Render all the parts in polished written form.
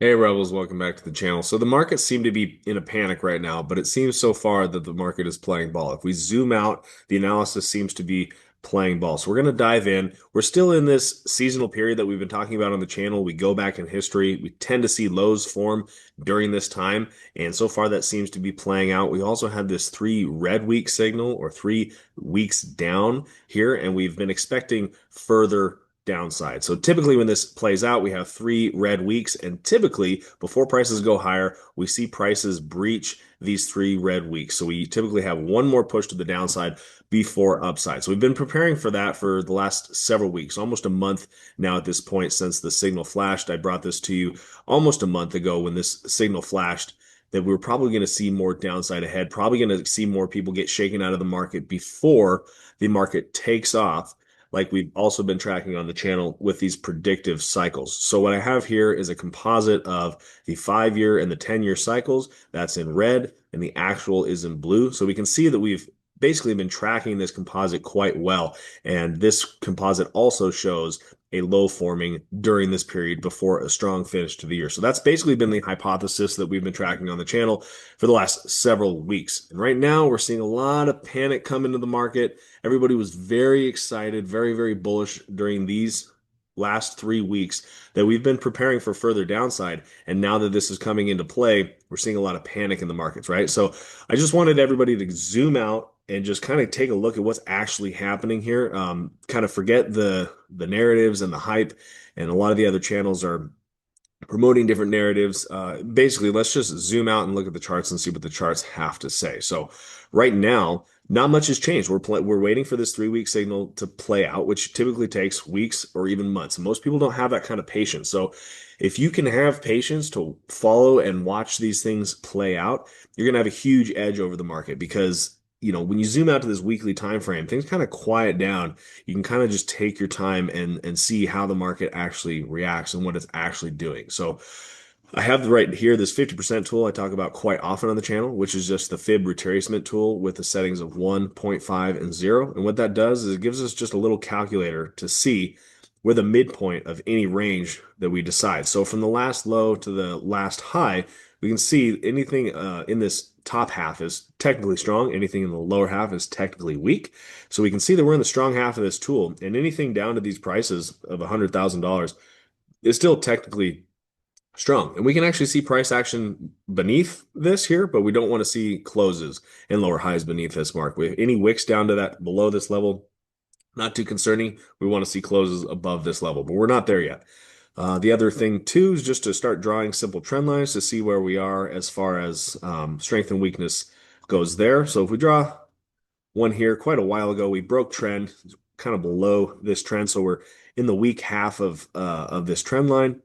Hey Rebels, welcome back to the channel. So the market seemed to be in a panic right now, but it seems so far that the market is playing ball. If we zoom out, the analysis seems to be playing ball. So we're going to dive in. We're still in this seasonal period that we've been talking about on the channel. We go back in history. We tend to see lows form during this time, and so far that seems to be playing out. We also had this 3 red week signal or 3 weeks down here, and we've been expecting further downside. So typically when this plays out, we have 3 red weeks, and typically before prices go higher, we see prices breach these 3 red weeks. So we typically have one more push to the downside before upside. So we've been preparing for that for the last several weeks, almost a month now at this point since the signal flashed. I brought this to you almost a month ago when this signal flashed that we were probably going to see more downside ahead, probably going to see more people get shaken out of the market before the market takes off, like we've also been tracking on the channel with these predictive cycles. So what I have here is a composite of the 5 year and the 10-year cycles. That's in red, and the actual is in blue. So we can see that we've basically been tracking this composite quite well. And this composite also shows a low forming during this period before a strong finish to the year. So that's basically been the hypothesis that we've been tracking on the channel for the last several weeks. And right now we're seeing a lot of panic come into the market. Everybody was very excited, very, very bullish during these last 3 weeks that we've been preparing for further downside. And now that this is coming into play, we're seeing a lot of panic in the markets, right? So I just wanted everybody to zoom out and just kind of take a look at what's actually happening here. Kind of forget the narratives and the hype, and a lot of the other channels are promoting different narratives. Basically, let's just zoom out and look at the charts and see what the charts have to say. So right now, not much has changed. We're waiting for this 3 week signal to play out, which typically takes weeks or even months. Most people don't have that kind of patience. So if you can have patience to follow and watch these things play out, you're going to have a huge edge over the market because when you zoom out to this weekly time frame, things kind of quiet down. You can kind of just take your time and see how the market actually reacts and what it's actually doing. So I have right here this 50% tool I talk about quite often on the channel, which is just the fib retracement tool with the settings of 1, 0.5, and 0. And what that does is it gives us just a little calculator to see where the midpoint of any range that we decide. So from the last low to the last high, we can see anything in this top half is technically strong. Anything in the lower half is technically weak. So we can see that we're in the strong half of this tool, and anything down to these prices of $100,000 is still technically strong. And we can actually see price action beneath this here, but we don't want to see closes and lower highs beneath this mark. Any wicks down to that below this level, not too concerning. We want to see closes above this level, but we're not there yet. The other thing too is just to start drawing simple trend lines to see where we are as far as strength and weakness goes there. So if we draw one here quite a while ago, we broke trend kind of below this trend. So we're in the weak half of this trend line.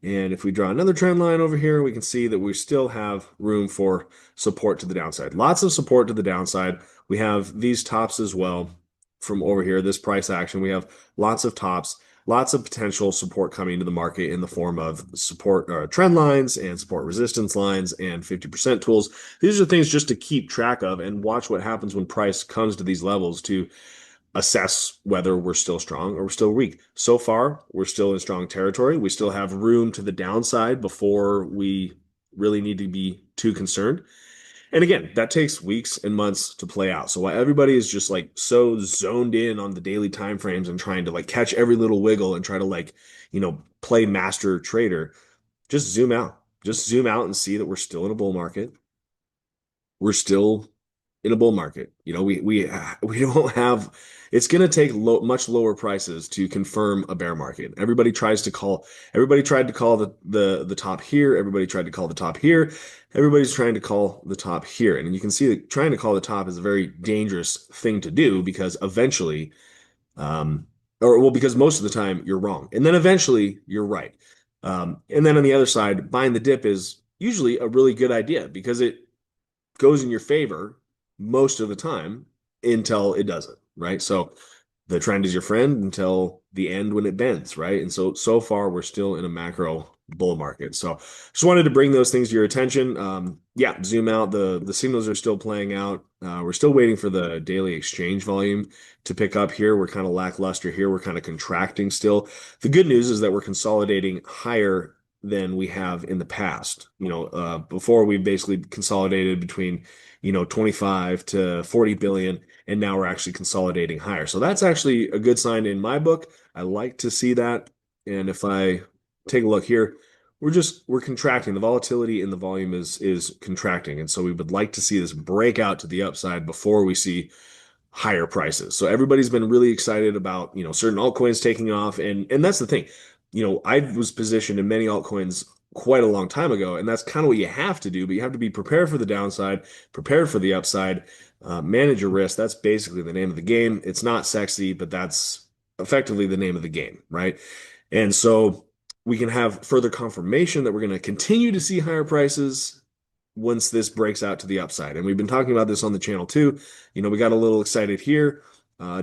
And if we draw another trend line over here, we can see that we still have room for support to the downside. Lots of support to the downside. We have these tops as well from over here, this price action. We have lots of tops, lots of potential support coming to the market in the form of support trend lines and support resistance lines and 50% tools. These are things just to keep track of and watch what happens when price comes to these levels to assess whether we're still strong or we're still weak. So far, we're still in strong territory. We still have room to the downside before we really need to be too concerned. And again, that takes weeks and months to play out. So while everybody is just like so zoned in on the daily time frames and trying to like catch every little wiggle and try to play master trader, just zoom out. Just zoom out and see that we're still in a bull market. We're still in a bull market. We don't have. It's going to take much lower prices to confirm a bear market. Everybody tries to call. Everybody tried to call the top here. Everybody tried to call the top here. Everybody's trying to call the top here, and you can see that trying to call the top is a very dangerous thing to do because eventually, or well, because most of the time you're wrong, and then eventually you're right. And then on the other side, buying the dip is usually a really good idea because it goes in your favor most of the time until it doesn't, right? So the trend is your friend until the end when it bends, right? And so far we're still in a macro bull market. So just wanted to bring those things to your attention. Yeah, zoom out. The signals are still playing out. We're still waiting for the daily exchange volume to pick up here. We're kind of lackluster here. We're kind of contracting still. The good news is that we're consolidating higher than we have in the past. Before we basically consolidated between, 25 to 40 billion, and now we're actually consolidating higher. So that's actually a good sign in my book. I like to see that. And if I take a look here, we're contracting. The volatility in the volume is contracting. And so we would like to see this break out to the upside before we see higher prices. So everybody's been really excited about, certain altcoins taking off. And that's the thing. I was positioned in many altcoins quite a long time ago, and that's kind of what you have to do, but you have to be prepared for the downside, prepared for the upside, manage your risk. That's basically the name of the game. It's not sexy, but that's effectively the name of the game, right? And so we can have further confirmation that we're going to continue to see higher prices once this breaks out to the upside. And we've been talking about this on the channel too. We got a little excited here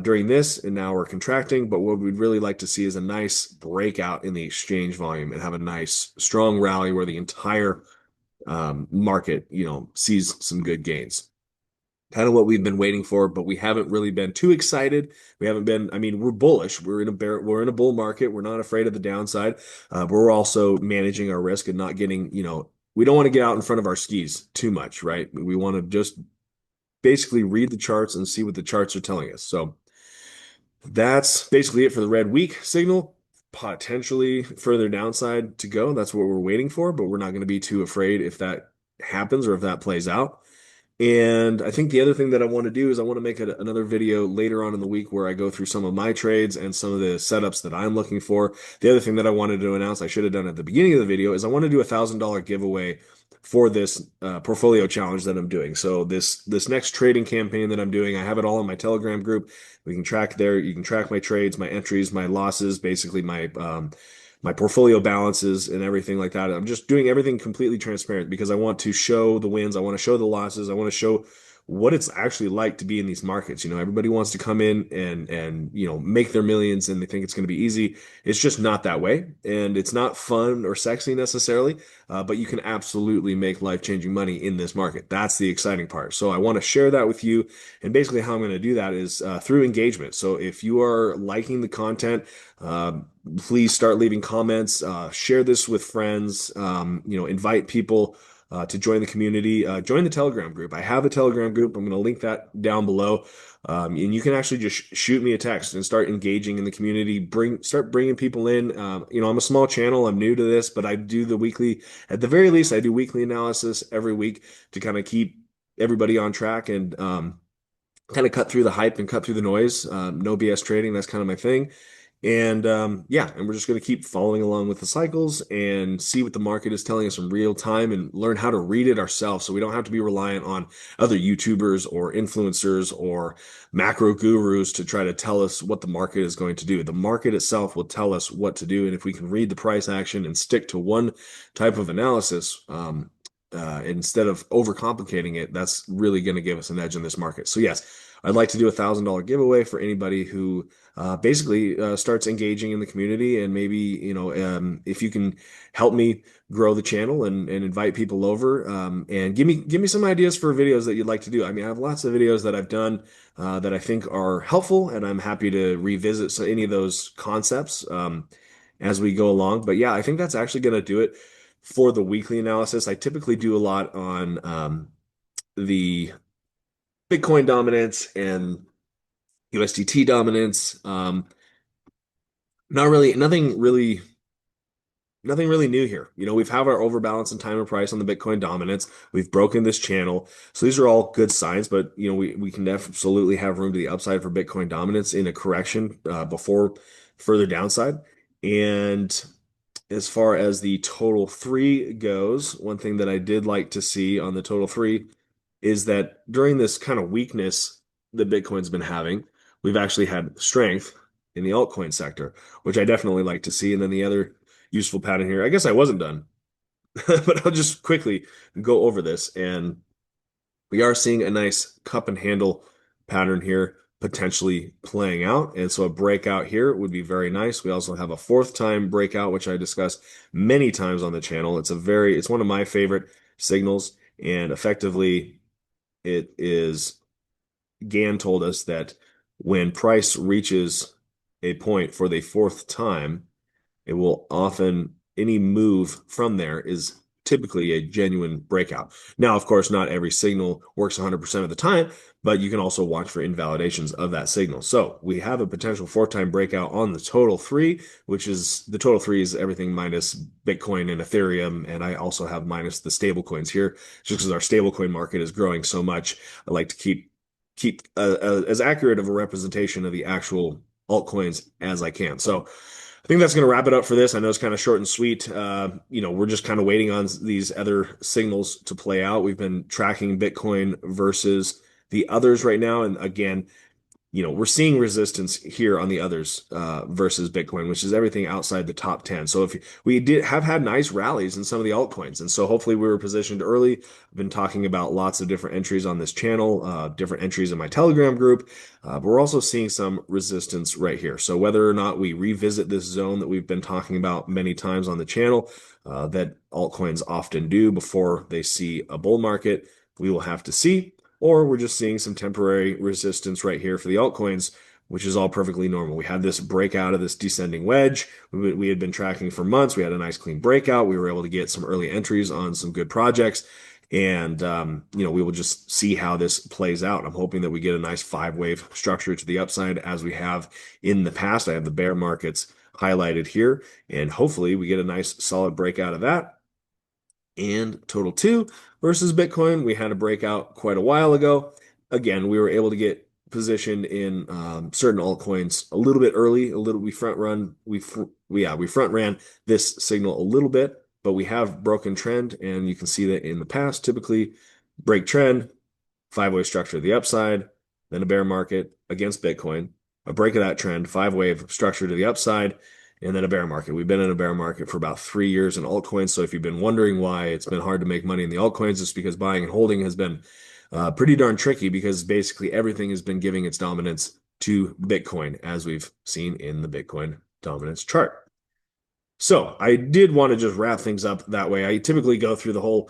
during this, and now we're contracting. But what we'd really like to see is a nice breakout in the exchange volume and have a nice strong rally where the entire market, sees some good gains. Kind of what we've been waiting for, but we haven't really been too excited. We haven't been, I mean, we're bullish. We're in a bull market. We're not afraid of the downside. But we're also managing our risk and not getting, we don't want to get out in front of our skis too much, right? We want to just basically read the charts and see what the charts are telling us. So that's basically it for the red week signal. Potentially further downside to go. That's what we're waiting for, but we're not going to be too afraid if that happens or if that plays out. And I think the other thing that I want to do is I want to make another video later on in the week where I go through some of my trades and some of the setups that I'm looking for. The other thing that I wanted to announce, I should have done at the beginning of the video, is I want to do a $1,000 giveaway for this portfolio challenge that I'm doing. So this next trading campaign that I'm doing, I have it all in my Telegram group. We can track there. You can track my trades, my entries, my losses, basically my portfolio balances and everything like that. I'm just doing everything completely transparent because I want to show the wins. I want to show the losses. I want to show what it's actually like to be in these markets. Everybody wants to come in and make their millions and they think it's going to be easy. It's just not that way. And it's not fun or sexy necessarily, but you can absolutely make life-changing money in this market. That's the exciting part. So I want to share that with you. And basically how I'm going to do that is through engagement. So if you are liking the content, please start leaving comments, share this with friends, invite people to join the community, join the Telegram group. I have a Telegram group. I'm going to link that down below. And you can actually just shoot me a text and start engaging in the community. Start bringing people in. I'm a small channel. I'm new to this, but I do at the very least, I do weekly analysis every week to kind of keep everybody on track and kind of cut through the hype and cut through the noise. No BS trading. That's kind of my thing. And and we're just going to keep following along with the cycles and see what the market is telling us in real time and learn how to read it ourselves so we don't have to be reliant on other YouTubers or influencers or macro gurus to try to tell us what the market is going to do. The market itself will tell us what to do. And if we can read the price action and stick to one type of analysis, instead of overcomplicating it, that's really going to give us an edge in this market. So yes, I'd like to do a $1,000 giveaway for anybody who basically starts engaging in the community. And maybe, if you can help me grow the channel and invite people over and give me some ideas for videos that you'd like to do. I mean, I have lots of videos that I've done that I think are helpful, and I'm happy to revisit any of those concepts as we go along. But yeah, I think that's actually going to do it for the weekly analysis. I typically do a lot on the Bitcoin dominance and USDT dominance. Nothing really new here. We've had our overbalance and time and price on the Bitcoin dominance. We've broken this channel. So these are all good signs, but we can absolutely have room to the upside for Bitcoin dominance in a correction before further downside. And as far as the total three goes, one thing that I did like to see on the total three is that during this kind of weakness that Bitcoin's been having, we've actually had strength in the altcoin sector, which I definitely like to see. And then the other useful pattern here, I guess I wasn't done, but I'll just quickly go over this. And we are seeing a nice cup and handle pattern here potentially playing out. And so a breakout here would be very nice. We also have a fourth time breakout, which I discussed many times on the channel. It's one of my favorite signals. And effectively, it is Gann told us that when price reaches a point for the fourth time, it will often any move from there is typically a genuine breakout. Now, of course, not every signal works 100% of the time, but you can also watch for invalidations of that signal. So we have a potential four-time breakout on the total three, which is the total three is everything minus Bitcoin and Ethereum. And I also have minus the stable coins here, just because our stablecoin market is growing so much. I like to keep as accurate of a representation of the actual altcoins as I can. So I think that's going to wrap it up for this. I know it's kind of short and sweet. We're just kind of waiting on these other signals to play out. We've been tracking Bitcoin versus the others right now. And again, we're seeing resistance here on the others versus Bitcoin, which is everything outside the top 10. So if we did have had nice rallies in some of the altcoins, and so hopefully we were positioned early. I've been talking about lots of different entries on this channel, different entries in my Telegram group, but we're also seeing some resistance right here. So whether or not we revisit this zone that we've been talking about many times on the channel, that altcoins often do before they see a bull market, we will have to see, or we're just seeing some temporary resistance right here for the altcoins, which is all perfectly normal. We had this breakout of this descending wedge. We had been tracking for months. We had a nice clean breakout. We were able to get some early entries on some good projects. And, we will just see how this plays out. I'm hoping that we get a nice five-wave structure to the upside as we have in the past. I have the bear markets highlighted here, and hopefully we get a nice solid breakout of that. And total two versus Bitcoin, we had a breakout quite a while ago. Again, we were able to get positioned in certain altcoins a little bit early. We front ran this signal a little bit, but we have broken trend, and you can see that in the past, typically break trend, five-wave structure to the upside, then a bear market against Bitcoin, a break of that trend, five-wave structure to the upside, and then a bear market. We've been in a bear market for about 3 years in altcoins. So if you've been wondering why it's been hard to make money in the altcoins, it's because buying and holding has been pretty darn tricky, because basically everything has been giving its dominance to Bitcoin, as we've seen in the Bitcoin dominance chart. So I did want to just wrap things up that way. I typically go through the whole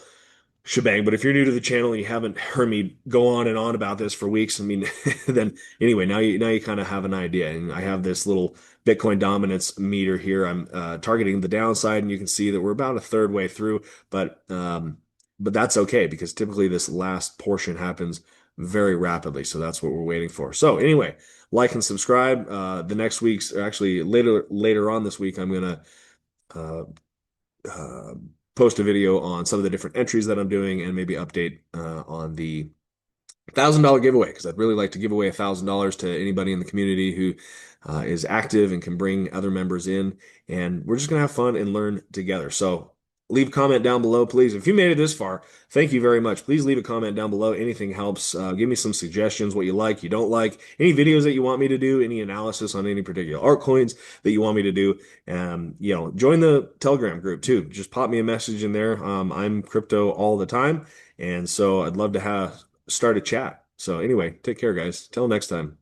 shebang, but if you're new to the channel and you haven't heard me go on and on about this for weeks, I mean, then anyway, now you kind of have an idea. And I have this little Bitcoin dominance meter here. I'm targeting the downside, and you can see that we're about a third way through, but that's okay, because typically this last portion happens very rapidly. So that's what we're waiting for. So anyway, like and subscribe. The next week's, or actually later on this week, I'm gonna uh, uh, post a video on some of the different entries that I'm doing, and maybe update on the $1,000 giveaway, because I'd really like to give away $1,000 to anybody in the community who is active and can bring other members in. And we're just going to have fun and learn together. So leave a comment down below, please. If you made it this far, thank you very much. Please leave a comment down below. Anything helps. Give me some suggestions, what you like, you don't like, any videos that you want me to do, any analysis on any particular altcoins that you want me to do. Join the Telegram group too. Just pop me a message in there. I'm crypto all the time. And so I'd love to start a chat. So anyway, take care, guys. Till next time.